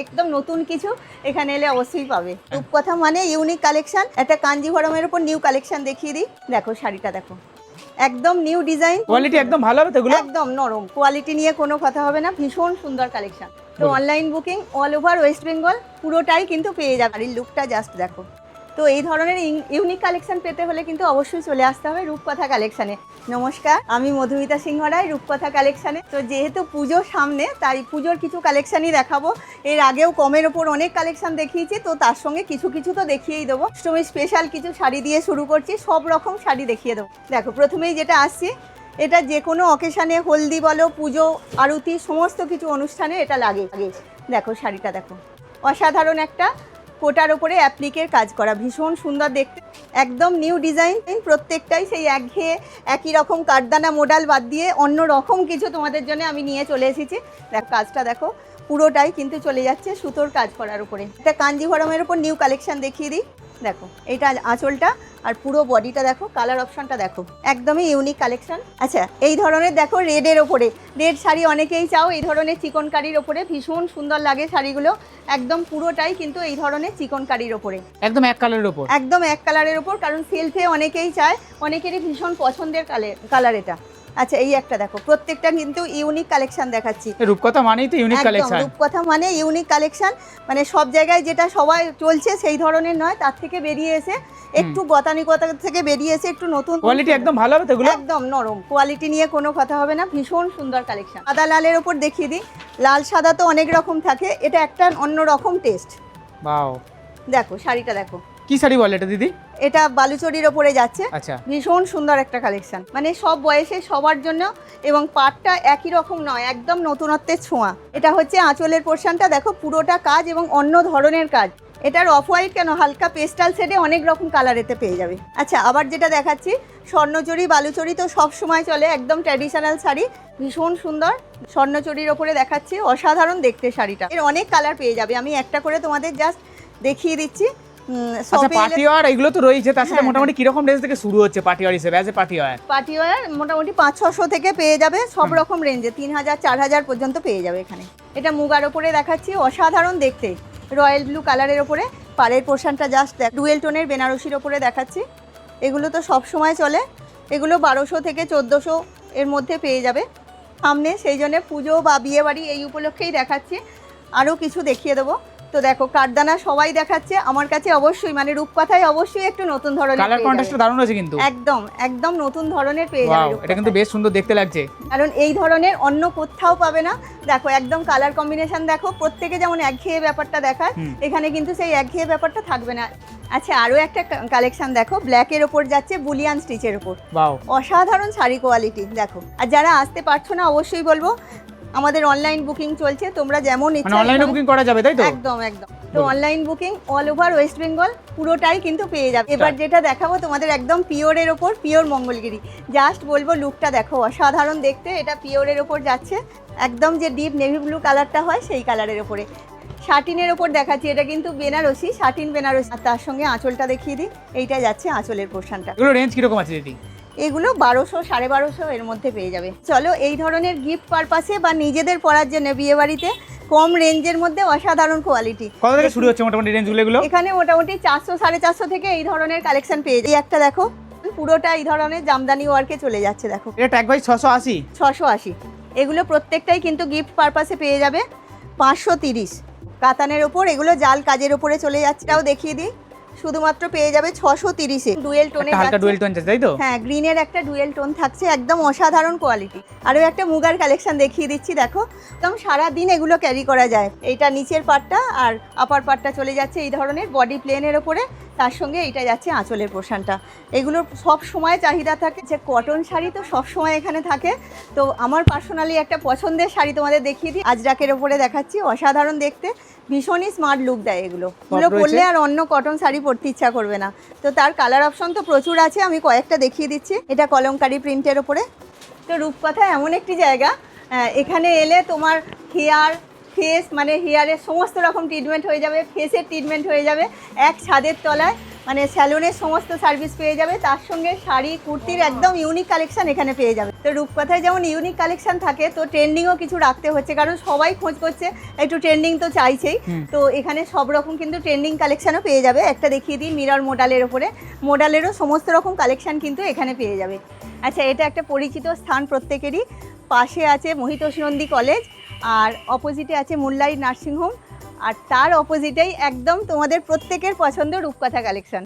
একদম নতুন কিছু এখানে এলে অবশ্যই পাবে। রূপকথা মানে ইউনিক কালেকশন। একটা কাঞ্জিভরমের উপর নিউ কালেকশন দেখিয়ে দিই। দেখো শাড়িটা দেখো, একদম নিউ ডিজাইন, কোয়ালিটি একদম ভালো হবে তো এগুলো? একদম নরম, কোয়ালিটি নিয়ে কোনো কথা হবে না, ভীষণ সুন্দর কালেকশন। তো online booking all over West Bengal পুরোটাই কিন্তু পেয়ে যাবে। আর এই লুকটা জাস্ট দেখো। তো এই ধরনের ইউনিক কালেকশন পেতে হলে কিন্তু অবশ্যই চলে আসতে হবে রূপকথা কালেকশানে। নমস্কার, আমি মধুমিতা সিংহ রায়, রূপকথা কালেকশানে। তো যেহেতু পুজোর সামনে, তাই পুজোর কিছু কালেকশানই দেখাবো। এর আগেও কমের ওপর অনেক কালেকশন দেখিয়েছি, তো তার সঙ্গে কিছু কিছু তো দেখিয়েই দেবো। অষ্টমী স্পেশাল কিছু শাড়ি দিয়ে শুরু করছি, সব রকম শাড়ি দেখিয়ে দেবো। দেখো প্রথমেই যেটা আসছি, এটা যে কোনো অকেশানে, হলদি বলো, পুজো, আরতি, সমস্ত কিছু অনুষ্ঠানে এটা লাগে। দেখো শাড়িটা দেখো, অসাধারণ একটা কোটার ওপরে অ্যাপ্লিকের কাজ করা, ভীষণ সুন্দর দেখতে, একদম নিউ ডিজাইন। প্রত্যেকটাই সেই একঘেয়ে একই রকম কাঠদানা মোডাল বাদ দিয়ে অন্য রকম কিছু তোমাদের জন্য আমি নিয়ে চলে এসেছি। দেখো কাজটা দেখো, পুরোটাই কিন্তু চলে যাচ্ছে সুতোর কাজ করার উপরে। এটা কাঞ্জিভরমের উপর নিউ কালেকশন দেখিয়ে দিই। দেখো এটা আঁচলটা, আর পুরো বডিটা দেখো, কালার অপশনটা দেখো, একদমই ইউনিক কালেকশন। আচ্ছা, এই ধরনের দেখো রেডের ওপরে, রেড শাড়ি অনেকেই চাও, এই ধরনের চিকনকারির ওপরে ভীষণ সুন্দর লাগে শাড়িগুলো। একদম পুরোটাই কিন্তু এই ধরনের চিকনকারির ওপরে, একদম এক কালারের উপর, একদম এক কালারের ওপর, কারণ সেলফে অনেকেই চায়, অনেকেরই ভীষণ পছন্দের কালার এটা। আচ্ছা, এই একটা দেখো, প্রত্যেকটা কিন্তু ইউনিক কালেকশন দেখাচ্ছি। রূপকথা মানেই তো ইউনিক কালেকশন। রূপকথা মানে ইউনিক কালেকশন, মানে সব জায়গায় যেটা সবাই চলছে সেই ধরনের নয়, তার থেকে বেরিয়ে এসে একটু গতানুগতা থেকে বেরিয়ে এসে একটু নতুন। কোয়ালিটি একদম ভালো হবে তো এগুলো? একদম নরম, কোয়ালিটি নিয়ে কোনো কথা হবে না, ভীষণ সুন্দর কালেকশন। সাদা লালের ওপর দেখিয়ে দিই। লাল সাদা তো অনেক রকম থাকে, এটা একটা অন্য রকম টেস্ট। বাও, দেখো শাড়িটা দেখো, কি শাড়ি বলে এটা দিদি? এটা বালুচরির ওপরে যাচ্ছে। আচ্ছা, ভীষণ সুন্দর একটা কালেকশন, মানে সব বয়সে সবার জন্য, এবং পাটটা একই রকম নয়, একদম নতুনত্বের ছোঁয়া। এটা হচ্ছে আঁচলের পোর্শনটা দেখো, পুরোটা কাজ এবং অন্য ধরনের কাজ। এটার অফ হোয়াইট কেন, হালকা পেস্টাল শেডে অনেক রকম কালার এতে পেয়ে যাবে। আচ্ছা, আবার যেটা দেখাচ্ছি, স্বর্ণচুরি বালুচরি তো সব সময় চলে, একদম ট্র্যাডিশনাল শাড়ি, ভীষণ সুন্দর। স্বর্ণচুরির ওপরে দেখাচ্ছি, অসাধারণ দেখতে শাড়িটা। এর অনেক কালার পেয়ে যাবে, আমি একটা করে তোমাদের জাস্ট দেখিয়ে দিচ্ছি। আচ্ছা, পার্টিওয়ার এগুলো তো রয়েছে, তার সাথে হ্যাঁ, মোটামুটি কি রকম রেঞ্জ থেকে শুরু হচ্ছে পার্টিওয়ার হিসেবে? অ্যাজ এ পার্টিওয়ার মোটামুটি 500-600 থেকে পেয়ে যাবে, সব রকম রেঞ্জে 3000-4000 পর্যন্ত পেয়ে যাবে এখানে। এটা মুগার ওপরে দেখাচ্ছি, অসাধারণ দেখতে, রয়্যাল ব্লু কালারের ওপরে। পাড়ের পোর্শনটা জাস্ট ডুয়েল টোনের বেনারসির ওপরে দেখাচ্ছি। এগুলো তো সব সময় চলে, এগুলো 1200 থেকে 1400 এর মধ্যে পেয়ে যাবে সামনে, সেই জন্য পুজো বা বিয়েবাড়ি এই উপলক্ষেই দেখাচ্ছি। আরও কিছু দেখিয়ে দেবো। তো দেখো কাঠদানা সবাই দেখাচ্ছে, আমার কাছে অবশ্যই, মানে রূপকথায় অবশ্যই একটু নতুন ধরনের কালার কন্ট্রাস্টটা দারুণ আছে কিন্তু, একদম একদম নতুন ধরনের পেয়ে যাবে। এটা কিন্তু বেশ সুন্দর দেখতে লাগছে, কারণ এই ধরনের অন্য কোথাও পাবে না। দেখো একদম কালার কম্বিনেশন দেখো, প্রত্যেকে যেমন একঘেয়ে ব্যাপারটা দেখায়, এখানে কিন্তু সেই একঘেয়ে ব্যাপারটা থাকবে না। আচ্ছা, আরও একটা কালেকশন দেখো, ব্ল্যাকের ওপর যাচ্ছে, বুলিয়ান স্টিচের ওপর, অসাধারণ শাড়ি কোয়ালিটি দেখো। আর যারা আসতে পারছো না, অবশ্যই বলবো আমাদের অনলাইন বুকিং চলছে, তোমরা যেমন ইচ্ছা অনলাইনে বুকিং করা যাবে, তাই তো? একদম একদম। তো online booking all over West Bengal পুরোটাই কিন্তু পেয়ে যাবে। এবার যেটা দেখাবো তোমাদের একদম পিওরের ওপর, পিওর মঙ্গলগিরি, জাস্ট বলবো লুকটা দেখো, অসাধারণ দেখতে। এটা পিওরের ওপর যাচ্ছে, একদম যে ডিপ নেভি ব্লু কালারটা হয় সেই কালারের ওপরে। শাটিনের ওপর দেখাচ্ছি, এটা কিন্তু বেনারসি, শাটিন বেনারসি। আর তার সঙ্গে আঁচলটা দেখিয়ে দিই, এইটা যাচ্ছে আঁচলের পোর্শনটা। এগুলো রেঞ্জ কিরকম আছে দিদি? এগুলো 1200-1250 এর মধ্যে পেয়ে যাবে। চলো, এই ধরনের গিফট পারপাসে বা নিজেদের পরার জন্য বিয়ে বাড়িতে কম রেঞ্জের মধ্যে অসাধারণ কোয়ালিটি। কত থেকে শুরু হচ্ছে মোটামুটি রেঞ্জগুলো এগুলো? এখানে মোটামুটি 400-450 থেকে এই ধরনের কালেকশন পেয়ে যাবে। এই একটা দেখো, পুরোটা এই ধরনের জামদানি ওয়ার্কে চলে যাচ্ছে দেখো, এটা ট্যাগ ভাই 680। 680। এগুলো প্রত্যেকটাই কিন্তু গিফট পারপাসে পেয়ে যাবে। 530 কাতানের ওপর, এগুলো জাল কাজের ওপরে চলে যাচ্ছে। এটাও দেখিয়ে দিই, শুধুমাত্র পেয়ে যাবে 630-এ। ডুয়েল টোনে, হালকা ডুয়েল টোন আছে, তাই তো? হ্যাঁ, গ্রিনের একটা ডুয়েল টোন থাকছে, একদম অসাধারণ কোয়ালিটি। আরও একটা মুগার কালেকশন দেখিয়ে দিচ্ছি দেখো, একদম সারা দিন এগুলো ক্যারি করা যায়। এইটা নিচের পার্টটা, আর আপার পার্টটা চলে যাচ্ছে এই ধরনের বডি প্লেনের ওপরে, তার সঙ্গে এইটা যাচ্ছে আঁচলের পোর্শনটা। এগুলোর সব সময় চাহিদা থাকে, যে কটন শাড়ি তো সব সময় এখানে থাকে। তো আমার পার্সোনালি একটা পছন্দের শাড়ি তোমাদের দেখিয়ে দিই, আজরাকের ওপরে দেখাচ্ছি, অসাধারণ দেখতে, ভীষণই স্মার্ট লুক দেয়। এগুলো পরলে আর অন্য কটন শাড়ি পরতে ইচ্ছা করবে না। তো তার কালার অপশন তো প্রচুর আছে, আমি কয়েকটা দেখিয়ে দিচ্ছি। এটা কলমকারি প্রিন্টের ওপরে। তো রূপকথা এমন একটি জায়গা, এখানে এলে তোমার হেয়ার, ফেস, মানে হেয়ারের সমস্ত রকম ট্রিটমেন্ট হয়ে যাবে, ফেসের ট্রিটমেন্ট হয়ে যাবে এক ছাদের তলায়। মানে স্যালনের সমস্ত সার্ভিস পেয়ে যাবে, তার সঙ্গে শাড়ি কুর্তির একদম ইউনিক কালেকশন এখানে পেয়ে যাবে। তো রূপকথায় যেমন ইউনিক কালেকশন থাকে, তো ট্রেন্ডিংও কিছু রাখতে হচ্ছে, কারণ সবাই খোঁজ করছে, একটু ট্রেন্ডিং তো চাইছেই। তো এখানে সব রকম কিন্তু ট্রেন্ডিং কালেকশনও পেয়ে যাবে। একটা দেখিয়ে দিই মিরর মোডালের ওপরে, মোডালেরও সমস্ত রকম কালেকশন কিন্তু এখানে পেয়ে যাবে। আচ্ছা, এটা একটা পরিচিত স্থান প্রত্যেকেরই, পাশে আছে মহিতোষনন্দী কলেজ, আর অপোজিটে আছে মুনলাইট নার্সিংহোম, আর তার অপোজিটেই একদম তোমাদের প্রত্যেকের পছন্দ রূপকথা কালেকশন।